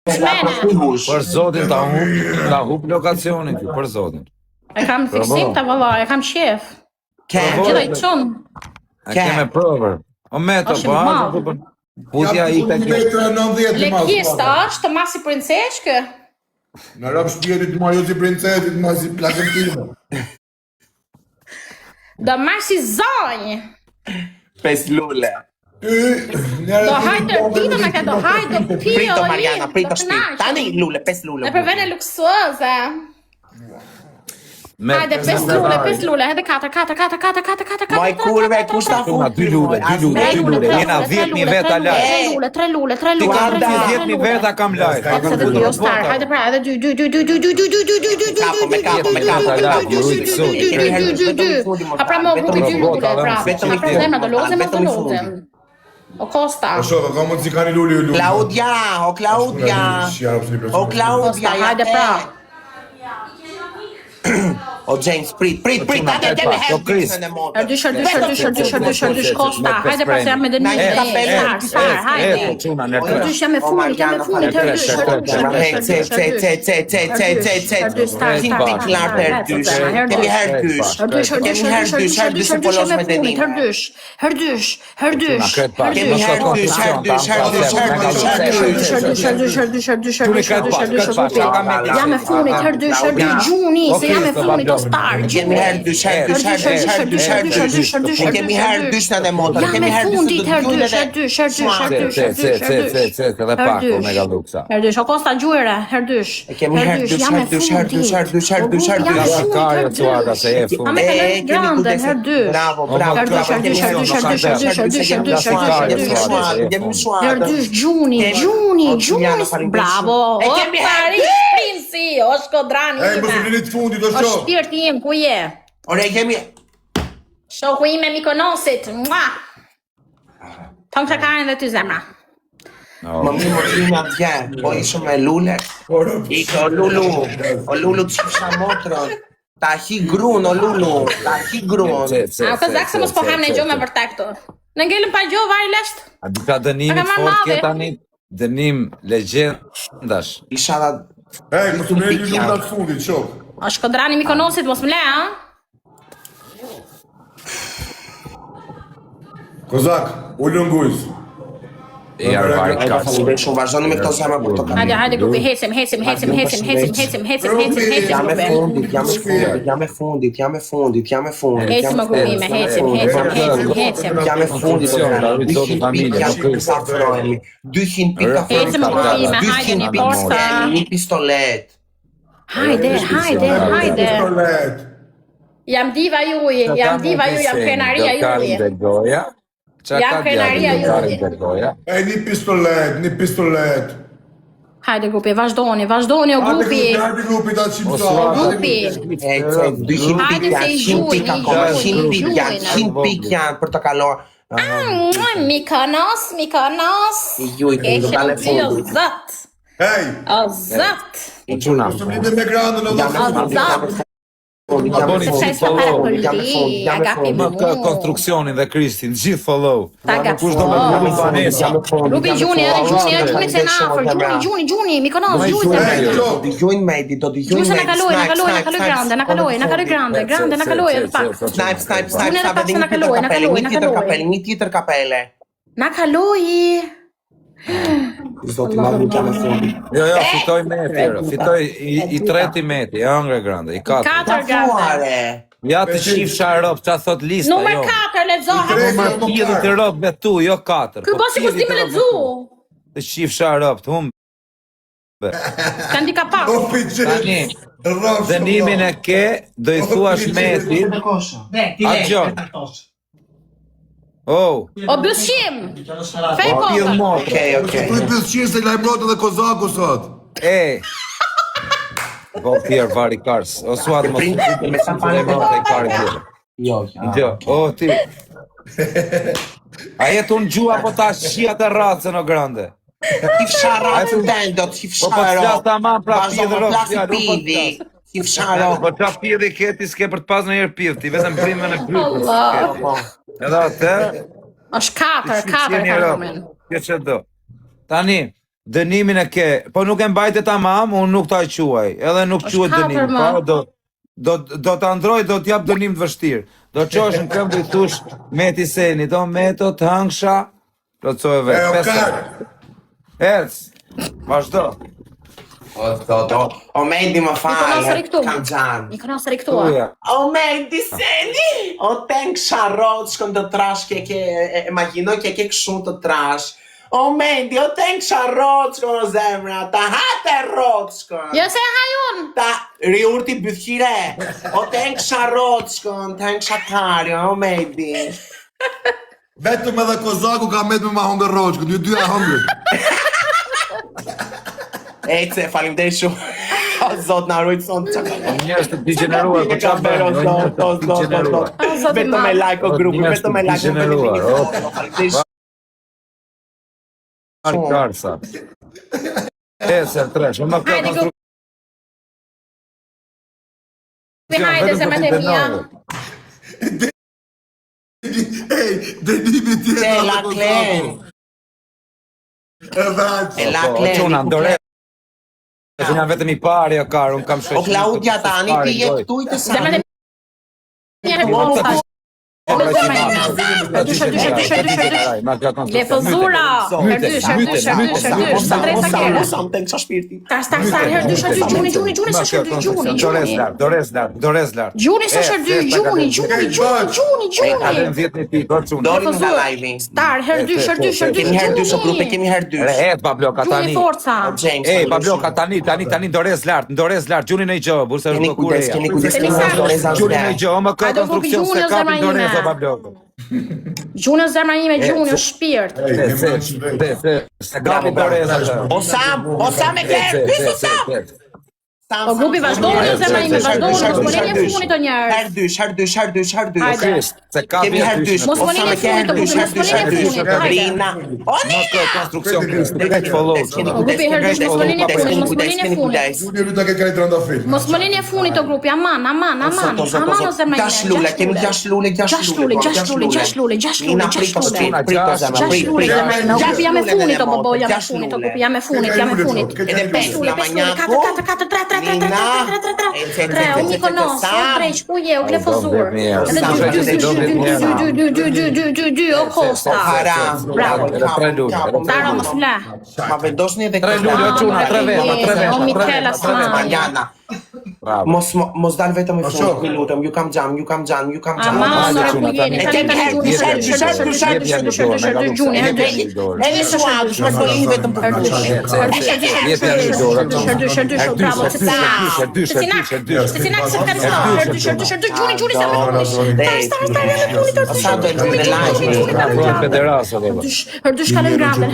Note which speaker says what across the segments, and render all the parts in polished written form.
Speaker 1: Për zotin ta hub lokacionin këtu, për zotin.
Speaker 2: E kam fiksim të valla, e kam qef. Gjitha i qënë.
Speaker 1: A keme provër. O meto, po putja i të kjo.
Speaker 2: Lekista është masi princeshkë?
Speaker 3: Në rap shpjetit ma jo si princesit, ma si plakën time.
Speaker 2: Do masi zonjë.
Speaker 4: 5 lule.
Speaker 2: Do hajtë tërtino me ke do hajtë do pio.
Speaker 4: Prito Mariana, prito shpit. Tani lule, 5 lule.
Speaker 2: E për vene luksuoze. Hajde, 5 lule, edhe 4.
Speaker 4: Moj kurve, kushta fu.
Speaker 1: 2 lule, jena 10.000 veta lajt.
Speaker 2: 3 lule.
Speaker 1: Ti kam 10.000 veta kam lajt.
Speaker 2: Se dhe dy o star, hajde pra, edhe 2. A pra mo grupi 2 lule, pra. A pra zemra do lozem. O Costa.
Speaker 3: O shoko, ka mund si ka një lulli.
Speaker 4: Claudia, o Claudia. O Claudia,
Speaker 2: hajde pra.
Speaker 4: O James, prit, atë kemi
Speaker 2: Herdysh, Costa, hajde pra se jam me dënim. Star, hajde. Herdysh jam me funit, jam me funit o star.
Speaker 4: Kemi herdysh në dhe motor. Kemi herdysh.
Speaker 1: Edhe pak, o mega luksa.
Speaker 2: Herdysh, o Costa gjujre, herdysh.
Speaker 4: Kemi herdysh.
Speaker 1: Karja cuarda se e fund.
Speaker 2: A me kaloj grande, herdysh. Herdysh, gjuni, bravo. E kemi herdysh, prinsi, o shkodrani.
Speaker 3: Ej, më së të fundit, o
Speaker 2: O
Speaker 3: shok.
Speaker 2: shpirti im, ku je?
Speaker 4: Ore, kemi...
Speaker 2: Shoku im e Mikonosit, mua! Tom Shakarin dhe ty zemra.
Speaker 4: Më më t'linja t'je, po ishëm me lule. Ike, o lulu t'shifsha motrën. Ta hi grun, o lulu, ta hi grun.
Speaker 2: A këzak se mos po ham në gjo me vërtet këtu. Në ngellëm pa gjo, vaj lesht?
Speaker 1: A di ka dënimit fort kjo tani? Dënim legendash.
Speaker 4: Isha da...
Speaker 3: Ej, më së një lulli të fundit, shok.
Speaker 2: O shkodrani Mikonosit, mos më le, a?
Speaker 3: Kozak, ullë në gujz.
Speaker 1: E arvari kast.
Speaker 4: Shumë vazhdoni me këto zemra për të kamë.
Speaker 2: Hajde, grupi, hecim.
Speaker 4: Jam e fundit.
Speaker 2: Hecim o grupi me, hecim.
Speaker 4: Jam e fundit. 200 pika
Speaker 2: Hecim o grupi me, hajde një posta.
Speaker 4: Një pistolet.
Speaker 2: Hajde. Jam diva juj, jam krenaria juj. Jam krenaria juj.
Speaker 3: Ej, një pistolet.
Speaker 2: Hajde grupi, vazhdoni o grupi.
Speaker 3: Hajde grupi ta qimsa.
Speaker 2: Grupi.
Speaker 4: 200 pika, 100 pika, 100 pika janë për të kaluar.
Speaker 2: Mikonos.
Speaker 4: Juj, të ndale fundit.
Speaker 2: Zot.
Speaker 3: Hej!
Speaker 2: O zot.
Speaker 3: Së më lidhe me grandën o
Speaker 1: Më konstruksionin dhe Kristin, gjithë follow. Kush do me përmi Vanessa.
Speaker 2: Rubi gjuni se na afër, gjuni, Mikonos,
Speaker 4: Dëgjojnë Medi, do dëgjojnë
Speaker 2: Medi. Na kaloj grande, na kaloj edhe pak.
Speaker 4: Snipe, një tjetër kapele.
Speaker 2: Na kaloj.
Speaker 4: Zoti madh nuk jam e fundit.
Speaker 1: Jo, fitoj Meti, fitoj i treti Meti, Angre Grande, i 4.
Speaker 2: 4 grande.
Speaker 1: Ja të shifsha rob, qa thot lista, jo.
Speaker 2: Numër 4, lexoha.
Speaker 1: Numër 10 të rob me tu, jo 4.
Speaker 2: Ky bosi ku s'di me lexu.
Speaker 1: Të shifsha rob, të humbe.
Speaker 2: Kanë di ka pak.
Speaker 1: Tani, dënimin e ke, do i thuash Meti. A gjon.
Speaker 2: O bëllshim. Fej kota.
Speaker 4: Okej.
Speaker 3: Tu i bëllshim se lajmërot edhe Kozaku sot.
Speaker 1: Po Pierre vari kars. O suat më
Speaker 4: me sa pane
Speaker 1: Jo, o ti. A jetë unë gjua po ta shia të racën o grande.
Speaker 4: Ti fsharratën ten, do ti fsharro.
Speaker 1: Po s'jas ta man pra pidhë
Speaker 4: pivi. Ti fsharro.
Speaker 1: Po qa pidhë i keti s'ke për të pas në herë pidhë, ti vetëm primën e prypës. Edhe atë?
Speaker 2: Është 4 ka numrin.
Speaker 1: Kjo që do. Tani, dënimin e ke, po nuk e mbajte tamam, unë nuk ta quaj, edhe nuk quhet dënim, po do ta ndroj, do t'jap dënim të vështirë. Do qosh në këmbë i thush Meti Seni, do Meto të hëngsha, do të cojë vetë. Ec, vazhdo.
Speaker 4: O Medi më falë, kam gjanë.
Speaker 2: I këna së riktua.
Speaker 4: O Medi Seni, o ten ksharot, shkon të trash, e imaginoj ke këshu të trash. O Medi, o ten ksharot, shkon o zemra, ta hate rot, shkon.
Speaker 2: Jo se hajon.
Speaker 4: Ta riurti bëthkire, o ten ksharot, shkon, ten kshatari, o Medi.
Speaker 3: Vetëm edhe Kozaku ka met me ma hongër roqë, këtë dy e hongër.
Speaker 4: Ece, falim dhe shumë. O zot në arrujtë sonë që ka.
Speaker 1: Njerës të degeneruar, po qa bërë,
Speaker 4: Vetëm me like o grupi, vetëm me like o grupi.
Speaker 1: Karsa. Se tresh, më ka konstruksion.
Speaker 2: Hajde zemrat e mia.
Speaker 3: Ej, dënimi tjetër.
Speaker 4: E la klen. E la klen.
Speaker 1: Quna, ndore. Që janë vetëm i pari, o karë, unë kam shoqë.
Speaker 4: O Klaudia, tani ti je këtu i të sa.
Speaker 2: Zemrat e mia e posta. Le fëzura. Herdysh, sa drejta kere. Star, herdysh, gjuni, sa herdysh, gjuni.
Speaker 1: Dores lart.
Speaker 2: Gjuni sa herdysh, gjuni.
Speaker 1: Adem 10 pikë, çuna.
Speaker 4: Dorim nga live.
Speaker 2: Star, herdysh,
Speaker 4: Kemi herdysh o grupe, kemi herdysh.
Speaker 1: Et Pablo Katani.
Speaker 2: Gjuni forca.
Speaker 1: Ej, Pablo Katani, tani Dores lart, gjuni në gjë, bursa është bukur. Gjuni në gjë, më ka konstruksion se kapi Dores o Pablo.
Speaker 2: Gjuni zemra ime, gjuni, është shpirt.
Speaker 1: Se kapi Dores atë.
Speaker 4: Osam e klerë, pysu Sam!
Speaker 2: O grupi vazhdojnë zemra ime, vazhdojnë, mos më lini e funit o njerë.
Speaker 4: Herdysh.
Speaker 1: Se kapi
Speaker 4: Kemi herdysh.
Speaker 2: Mos më lini e funit o grupi, mos më lini e funit.
Speaker 4: Brina. O
Speaker 1: Në këtë konstruksion Kristi,
Speaker 2: O grupi herdysh, mos më lini e funit, mos më lini e funit.
Speaker 3: Unë rrita ke kajtë rënda fit.
Speaker 2: Mos më lini e funit o grupi, aman o zemra ime.
Speaker 4: 6 lule, kemi 6 lule.
Speaker 2: Grupi jam e funit o bobo, jam e funit o grupi, jam e funit.
Speaker 4: Edhe 5 lule,
Speaker 2: 4, o Mikonos, o Dreq, ku je, o Klefozur. Edhe 2, o Kosta. Bravo. Tara, mos mla.
Speaker 4: Ma vendosni edhe
Speaker 1: 3 lule, o çuna, 3 veta.
Speaker 2: O Mikela Smanja.
Speaker 4: Mariana. Mos dal vetëm e fundit, minutëm, ju kam gjam.
Speaker 2: Aman, ora ku jeni, gjuni,
Speaker 4: Edhe suad, shme folini vetëm për
Speaker 2: bravo, Herdysh kalën grandën,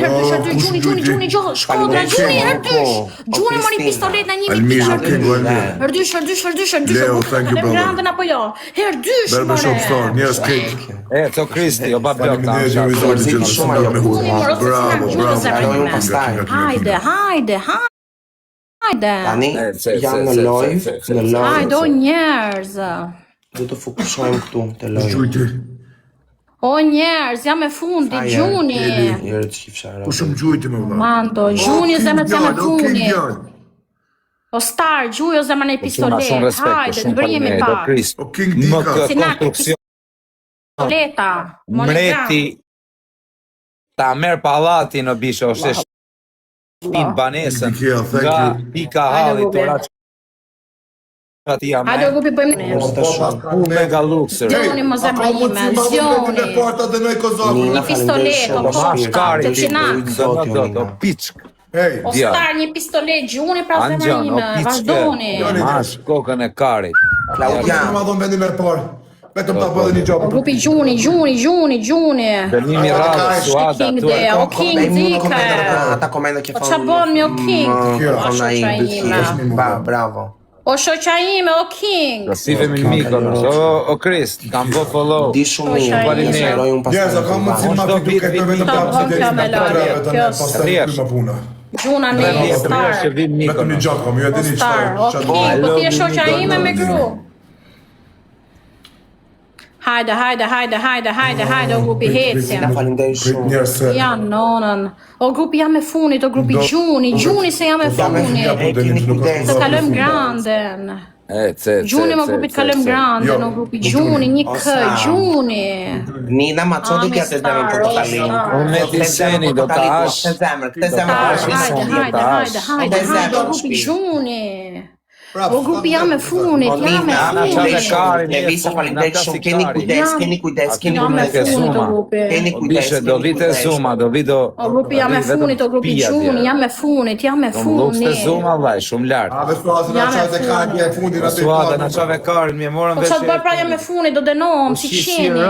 Speaker 2: gjuni, shkodra, gjuni mori pistolet në 1 pikë. Herdysh, kalën grandën apo jo? Herdysh,
Speaker 3: Berbe Shopstar, njerës kejtë.
Speaker 1: Co Kristi, o Pablo
Speaker 2: Hajde.
Speaker 4: Tani, jam në live.
Speaker 2: Hajde, o njerëz.
Speaker 4: Du të fokusohem këtu, të live.
Speaker 3: Gjujti.
Speaker 2: O njerëz, jam e fundi, gjuni.
Speaker 4: Njërë të shifshara.
Speaker 3: Po shumë gjujti me vla.
Speaker 2: Mando, gjuni zemët jam e fundi. O Star, gjuj o zemën e pistolet. Hajde, të bërjemi pak.
Speaker 3: O King Dika.
Speaker 2: Sinak, pistoleta.
Speaker 1: Mreti ta merë palatin o bisho, ose shpinë banesën nga pika hallit të raqë.
Speaker 2: Hajde, o grupi bëjmë
Speaker 1: Mega luxer.
Speaker 2: Gjoni më zemra ime, gjoni. Një pistolet, o Kosta, të sinak.
Speaker 1: O piçk.
Speaker 2: O Star, një pistolet, gjuni pra zemra ime, vazhdoni.
Speaker 1: Mash kokën e karit.
Speaker 4: Klaudia.
Speaker 3: Ma dhonë vendin e parë. Vetëm ta bëdhe një gjopë.
Speaker 2: O grupi gjuni.
Speaker 1: Dënimi radhë, suada,
Speaker 2: King dhe, o King dike.
Speaker 4: Ata komendo që
Speaker 2: O qa bon me o King.
Speaker 4: O shoqa ime. Bravo.
Speaker 2: O shoqa ime, o King.
Speaker 1: Si vemi në Mikonos, o Krist, kam bo follow.
Speaker 4: Di shumë mirë, parlinoj unë pastaj.
Speaker 3: Njerëz, ka mundësi ma fitu këtë me vetëm ta puna.
Speaker 2: Gjuna në Star.
Speaker 3: Vetëm një gjatë kam, ju e dini
Speaker 2: Star, o King, po ti e shoqa ime me gru. Hajde, o grupi hecjen. Ja, nonën. O grupi jam e funit, o grupi Gjuni se jam e funit. Të kalojmë granden. Gjuni më grupit kalojmë granden, o grupi Gjuni, një kë, Gjuni.
Speaker 4: Nina, ma co do kjate zemër për të kalin?
Speaker 1: Unë me ti seni do të ash.
Speaker 4: Këtë zemër
Speaker 2: Hajde, o grupi Gjuni. O grupi jam e funit,
Speaker 4: Levisa, faleminderit shumë, keni kujdes.
Speaker 1: Bishe, do vite Zuma, do vite...
Speaker 2: O grupi jam e funit, o grupi Gjuni, jam e funit.
Speaker 1: Do më lukste Zuma, vaj, shumë lartë.
Speaker 3: A, vesh frazi na qajtë e karën e fundin atë
Speaker 1: Suada, na qave karën, mi e morën
Speaker 2: Po çfarë bëj pra jam e funit, do dënohem si qeni.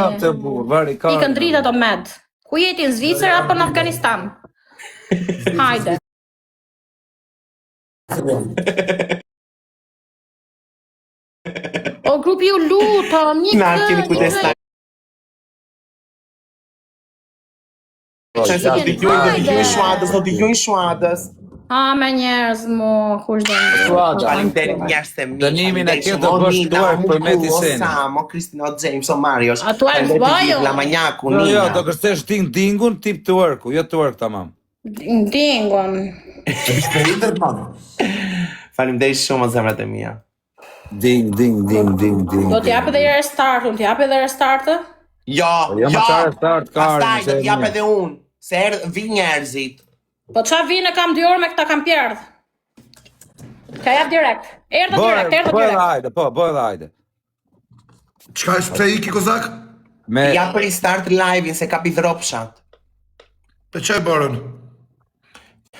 Speaker 2: Ikën drita do med. Ku jeti në Zvicër apo në Afganistan? Hajde. O grupi ju lutem, një
Speaker 4: keni kujdes. Do dëgjojnë shuadës.
Speaker 2: Me njerëz mo, kush do
Speaker 4: Faleminderit njerëz të mi.
Speaker 1: Dënimin e ke do bësh tuaj për me ti seni.
Speaker 4: Samo, Kristina, James, o Marios.
Speaker 2: A tuaj bëjo?
Speaker 4: La manjaku,
Speaker 1: Jo,
Speaker 4: Nina.
Speaker 1: do kërstesh dingun tip të worku, jo të work tamam.
Speaker 2: Dingon.
Speaker 4: Faleminderit shumë o zemrat e mia.
Speaker 1: Ding.
Speaker 2: Do t'jap edhe restart,
Speaker 4: Jo,
Speaker 1: Jo, më qarë start karën.
Speaker 4: pastaj do t'jap edhe unë. Se vi njerëzit.
Speaker 2: Po qa vine kam 2 orë me këta kam pjerdh. Ka jap direkt. Erdhë direkt.
Speaker 1: Bëj dhe hajde.
Speaker 3: Qka është pse iki kozak?
Speaker 4: Ja për i start live-in se ka pidhropshat.
Speaker 3: Për që e bërën?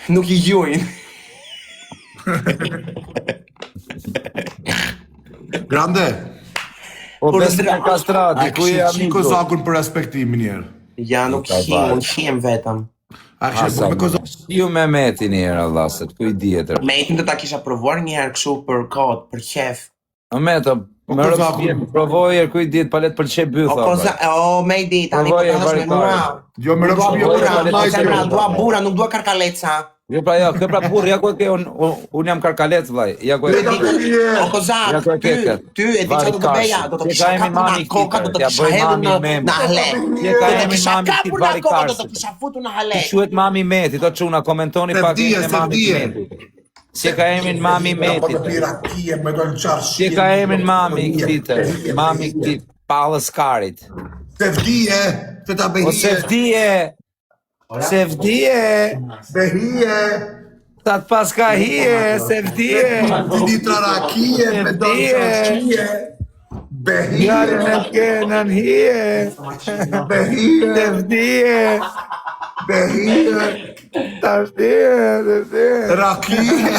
Speaker 4: Nuk i gjujnë.
Speaker 3: Grande,
Speaker 1: Po besë në kastrati, ku e
Speaker 3: qi
Speaker 1: amigo.
Speaker 3: kozakun për respektimin njerë.
Speaker 4: Ja, nuk unë him vetëm.
Speaker 3: A kështë me kozak?
Speaker 1: Ju me meti njerë, Allah, se të kuj djetër.
Speaker 4: Metin do ta kisha provuar një herë kështu për kod, për qef.
Speaker 1: O meto, më rëpë provojer kuj djetë palet për që bytha.
Speaker 4: O Mejdi, tani po të me mua.
Speaker 3: Jo, me rëpë
Speaker 4: Dua bura, nuk dua karkaleca.
Speaker 1: Jo pra jo, kjo pra burë, ja ku e ke, unë jam karkalec, vlaj. Ja ku e ke.
Speaker 4: O Kozak, ty e di që do të beja, do të kisha kapu në koka, do të kisha hedhë në hale. Do të kisha kapu në koka, do të kisha futu në hale.
Speaker 1: Shuet mami meti, do quna, komentoni pak e mami meti. Si ka emin mami meti. Si ka emin mami këtite, mami këti palës karit.
Speaker 3: Sevdije, të ta
Speaker 1: O
Speaker 3: behije.
Speaker 1: Sevdije,
Speaker 3: Behije,
Speaker 1: ta të pas ka hije, sevdije.
Speaker 3: litra rakije, me do qashqije. Behije,
Speaker 1: Jarën e kenën hije,
Speaker 3: behije,
Speaker 1: sevdije,
Speaker 3: behije,
Speaker 1: ta shtije.
Speaker 3: rakije,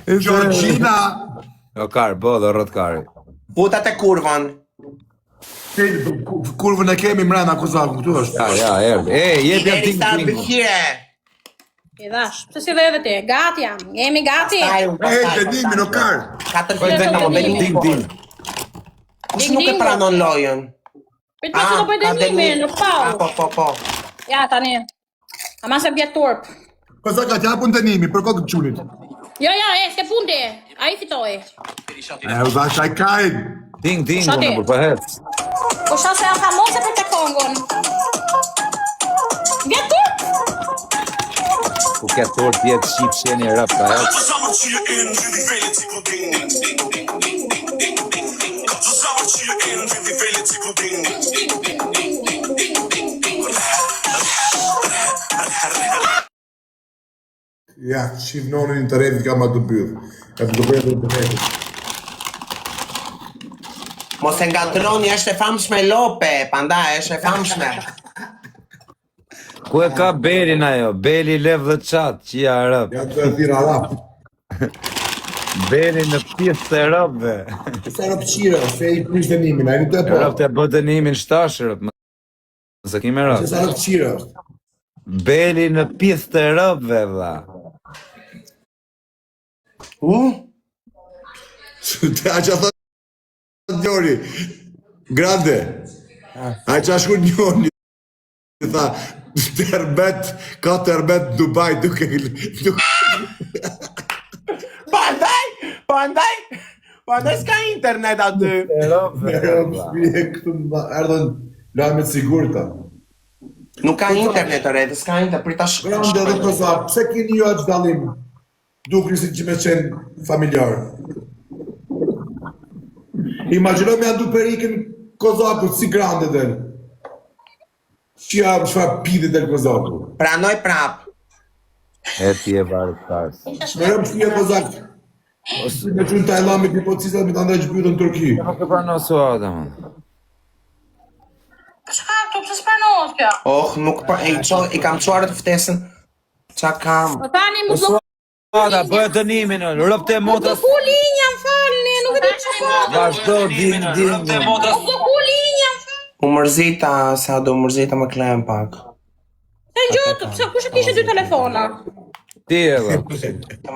Speaker 3: Gjorgjina.
Speaker 1: O karë, bo dhe rrët karë.
Speaker 4: Futat e kurvan.
Speaker 3: Kurvën e kemi mrena kozakun, këtu është.
Speaker 1: Ja, erdë. Jep jam ting ting.
Speaker 4: Bëhire.
Speaker 2: I dhash, pse si dhe edhe ti, gati jam, jemi gati.
Speaker 3: Dënimi në karë.
Speaker 4: 4 vjetë në më benim
Speaker 1: Ting ting.
Speaker 4: Kush nuk e pranon lojën?
Speaker 2: Për të do bëj dënimin, në pau.
Speaker 4: Po.
Speaker 2: Ja, tani. Ama se bjetë turp.
Speaker 3: Kozaka, t'ja pun dënimi, për kokë të qunit.
Speaker 2: Jo, s'ke punti, a i fitoj.
Speaker 3: U dha shaj kajnë.
Speaker 1: Ting ting,
Speaker 2: Shati.
Speaker 1: unë për hec.
Speaker 2: Po shase janë famose për të kongon. Bjetë turp.
Speaker 1: Ku ke tort jetë shqip sheni e rap, për hec.
Speaker 3: Ja, shifnonin internetit ka ma të byrë. E për të bërë të internetit.
Speaker 4: Mos e ngatroni, është e famshme Lope, panda, është e famshme.
Speaker 1: Ku e ka Belin ajo? Beli lev dhe qatë, që ja rap.
Speaker 3: Ja të thira rap.
Speaker 1: Beli në pjesë të rapve.
Speaker 3: Se rap qire, se i prish dënimin, a i nuk të po.
Speaker 1: Rap të bë dënimin shtashë rap. Nëse kime rap.
Speaker 3: Se rap qire është.
Speaker 1: Beli në pjesë të rapve, vla.
Speaker 3: A që thot njoni, grande, a që ashku njoni, tha, ka të erbet Dubai duke...
Speaker 4: Pandaj, Po ne s'ka internet aty.
Speaker 3: Erdhën lajmet sigurta.
Speaker 4: Nuk ka internet ore, s'ka internet, prita
Speaker 3: Grande dhe kozak, pse keni ju aq dallim? Dukni si që me qenë familjar. Imagjino me andu perikin kozakut si grande dhe. Çfarë pidi del kozaku?
Speaker 4: Pranoj prap.
Speaker 1: E ti e varë pas.
Speaker 3: Merëm shpia kozak. Ose me qënë Tajlamit një pocisat me të ndaj që pyetën në Turki.
Speaker 1: Nuk e prano suada, man.
Speaker 2: Çka këtu, pse s'pranohet kjo?
Speaker 4: Oh, nuk pa, i kam çuar të ftesën. Qa kam?
Speaker 2: Po tani mu do
Speaker 1: Suada, bëhet dënimin, rëpte motrës.
Speaker 2: ku linja, më falni, nuk e di çfarë.
Speaker 1: Vazhdo, din.
Speaker 2: Do ku linja.
Speaker 4: U mërzita, sa do mërzita më klem pak.
Speaker 2: Se gjotë, pse kush e kishe dy telefona?
Speaker 1: Ti edhe.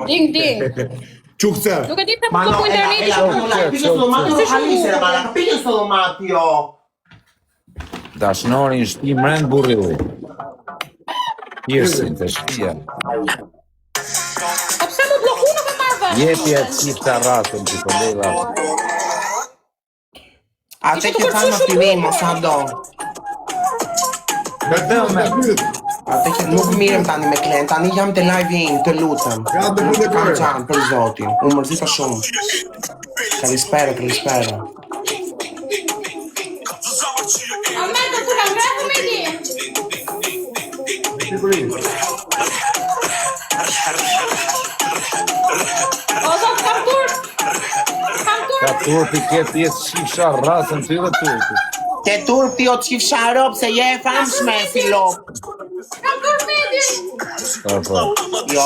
Speaker 2: Ding.
Speaker 3: Çukcer.
Speaker 2: Nuk e di pse po ku interneti.
Speaker 4: Piqë sallomati, jo.
Speaker 1: Dashnori në shpi mrend burri uj. Hirsin të shpia.
Speaker 2: Po pse mu bloku nuk e marrë vesh?
Speaker 1: Jepi e cifta rasën që të lejva.
Speaker 4: Atë që thamë aktivimo, sa do.
Speaker 1: Kërdel me.
Speaker 4: Atë që nuk mirëm tani me klient, tani jam të live-in, të lutëm. Kam qanë për zotin, u mërzita shumë. Kalispera.
Speaker 2: Ameto, tu ka ngrehu me di? O, zot, kam turp.
Speaker 1: Ka turpi ke pjesë shifsha rasën ty dhe turpi.
Speaker 4: Ke turp ti o të qifsha ropë se je e famshme, filop.
Speaker 2: Kam turp me di?
Speaker 1: Po.
Speaker 4: Jo,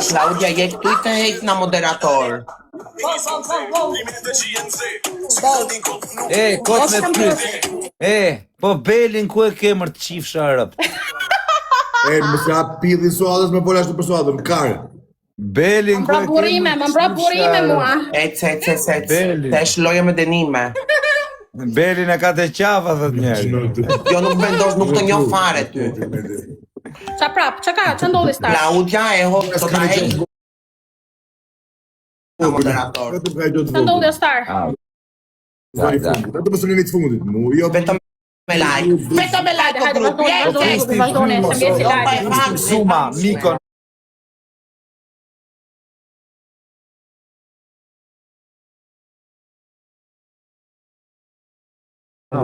Speaker 4: Claudia, je këtu i të hejtë na moderator.
Speaker 1: Kot me pyet. Po belin ku e ke mër të qifsha rëpt?
Speaker 3: Më se pidhin suadës me pola ashtu për suadën, karë.
Speaker 1: Belin ku e ke
Speaker 2: Më mbra burime mua.
Speaker 4: Ec. Tesh loja me denime.
Speaker 1: Belin e ka të qafa, thët njerë.
Speaker 4: Jo, nuk vendos, nuk të njoh fare ty.
Speaker 2: Qa prap, qa ndodhi star?
Speaker 4: Claudia e ho, do ta hejtë na moderator.
Speaker 2: Qa ndodhi star?
Speaker 3: Vetëm më sënini të fundit.
Speaker 4: Vetëm me like. Vetëm me like o grup.
Speaker 2: Vazhdoni, se mjesi like.
Speaker 1: Suma, Mikon.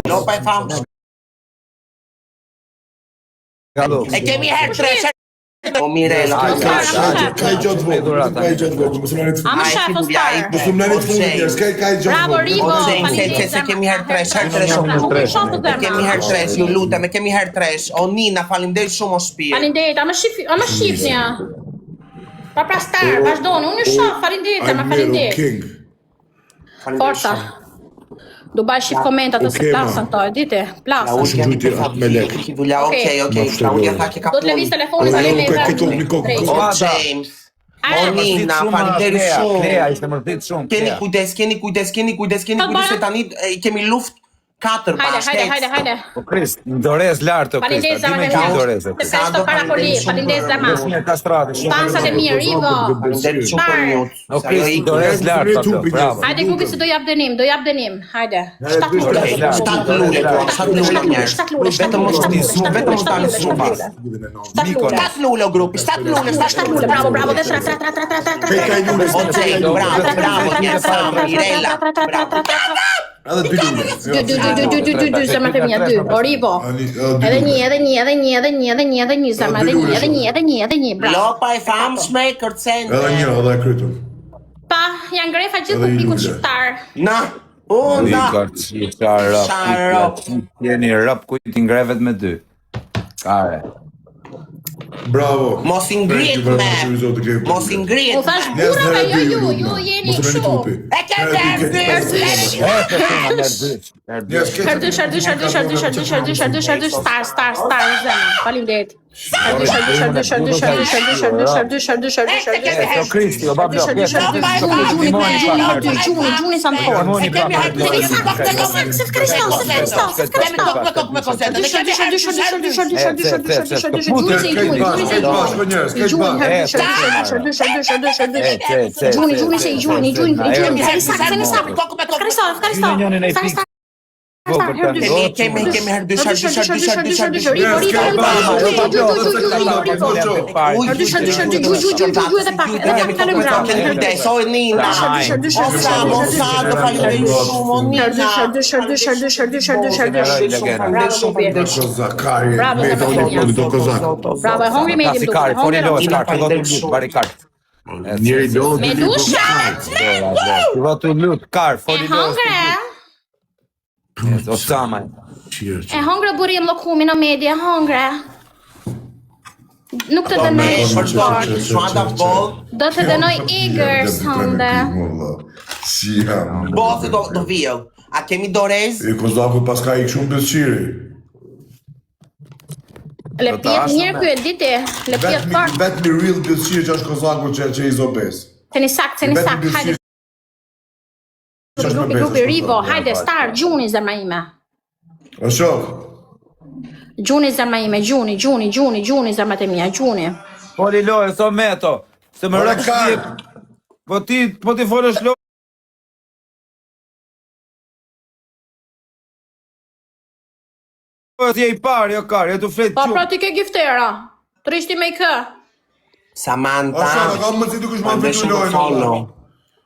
Speaker 4: Lopa e famë. E kemi herë treshe. O Mirela.
Speaker 3: Ka i gjotë vogë, më sënini të fundit.
Speaker 2: Amë shef o star.
Speaker 3: Më sënini të fundit, s'ka i gjotë
Speaker 2: Bravo,
Speaker 3: vogë.
Speaker 2: Rivo,
Speaker 4: Se kemi herë tresh, kemi herë tresh, ju lutem, e kemi herë tresh. O Nina, faleminderit shumë o shpirë.
Speaker 2: Falinderit, a më shifni ja. Pra star, vazhdoni, unë shoh, falinderit, ma falinderit. Forca. Do baj shif komentat ose plasën to, e diti? Plasën.
Speaker 4: Okej, Claudia tha që ka
Speaker 2: Do të lëviz telefonin sa lejme e
Speaker 3: O,
Speaker 4: James. O Nina, faleminderit shumë.
Speaker 1: Klea, ishte mërdit shumë.
Speaker 4: Keni kujdes se tani kemi luft 4 bashkë.
Speaker 2: Hajde.
Speaker 1: Po Krist, ndorez lartë o Krist.
Speaker 2: Falinderit za
Speaker 1: Dime
Speaker 2: më
Speaker 1: që
Speaker 2: herë.
Speaker 1: ndorez o
Speaker 2: Se
Speaker 1: Krist.
Speaker 2: presto para poli, falinderit za ma.
Speaker 1: Një kastrati.
Speaker 2: Pansat e mirë, Rivo.
Speaker 4: Faleminderit shumë për mjot.
Speaker 1: O Krist, ndorez lartë, bravo.
Speaker 2: Hajde grupi se do jap dënim, hajde. 7 lule.
Speaker 4: Vetëm mos tani shumë. 7 lule o grupi, 7 lule.
Speaker 2: Bravo, dhe tra.
Speaker 4: Bravo, Mirela.
Speaker 3: Edhe dy lule.
Speaker 2: Dy, zemrat e mia, dy. O Rivo. Edhe një, zemrat, edhe një, bravo.
Speaker 4: Lopa e famshme kërcen.
Speaker 3: Edhe një, edhe e krytur.
Speaker 2: Pa, janë grefa gjithë publikut shqiptar.
Speaker 4: Na,
Speaker 1: Jeni rëp kujt ingrevet me dy. Kare.
Speaker 3: Bravo.
Speaker 4: Mos i ngrihet me.
Speaker 2: U thash burrave, ju jeni kështu. E ke Shërdy, star, zemë. Faleminderit.
Speaker 1: Kristi, o bablo.
Speaker 2: Gjuni sa të Bravo, hungry medium.
Speaker 3: Njeri do
Speaker 2: Medusha!
Speaker 1: Ti të lut, kar, foli
Speaker 2: Hungry?
Speaker 1: Osama.
Speaker 2: E hungry burim llokumi në media, hungry. Nuk të dënoj do të dënoj Igor sonde.
Speaker 3: Si jam.
Speaker 4: Bosi do vijë. A kemi dorez?
Speaker 3: E Kozaku paska ik shumë beqiri.
Speaker 2: Le pjet mirë ky e diti, le pjet fort.
Speaker 3: Vetëm i real beqiri që është Kozaku që i zobes.
Speaker 2: Tani sak, hajde. Grupi Rivo, hajde star, Gjuni zemra ime.
Speaker 3: O shoh.
Speaker 2: Gjuni zemra ime, Gjuni zemrat e mia, Gjuni.
Speaker 1: Foli lojë, so meto. Se më rëk shqip. Po ti folësh lojë. Ti e i parë, jo karë, jo të fletë
Speaker 2: Pa
Speaker 1: qumë.
Speaker 2: pra ti ke giftera, trishti me i kë.
Speaker 4: Samantha.
Speaker 3: O shoh, ka më si dukesh më vetë lojën.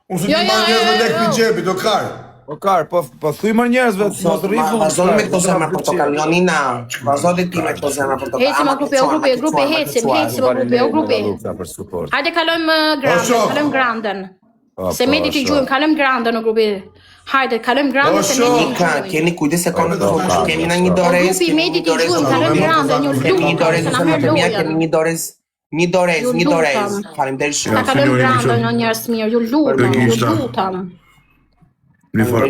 Speaker 3: Unë se ti ma njerëz me lek për gjepi, do karë.
Speaker 1: O karë, po thuj më njerëzve, mos rrifu.
Speaker 4: Vazhdoni me këto zemra portokallonina. Vazhdoni ti me këto zemra portokallonina.
Speaker 2: Hecim o grupi, hecim o grupi. Hajde kalojmë grandën. Se medi t'i gjujmë, kalojmë grandën o grupi. Hajde, kalojmë grandën se medi t'i gjujmë.
Speaker 4: Keni kujdes se kemi në një dorez.
Speaker 2: O grupi medi t'i gjujmë, kalojmë grandën, një lutë, se na merë lojën.
Speaker 4: Kemi një dorez. Një dorez. Faleminderit shumë.
Speaker 2: Ta kalojmë grandën në njerëz mirë, ju lutem.
Speaker 3: Një farë,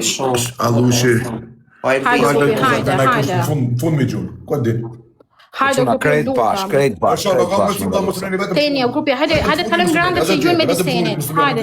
Speaker 3: allushi.
Speaker 2: Hajde.
Speaker 3: Fund me gjunë, ku di?
Speaker 2: Hajde o grupi, lutem.
Speaker 1: Krejt pash.
Speaker 2: Teni o grupi, hajde kalojmë grandën se i gjujmë medicinit. Hajde.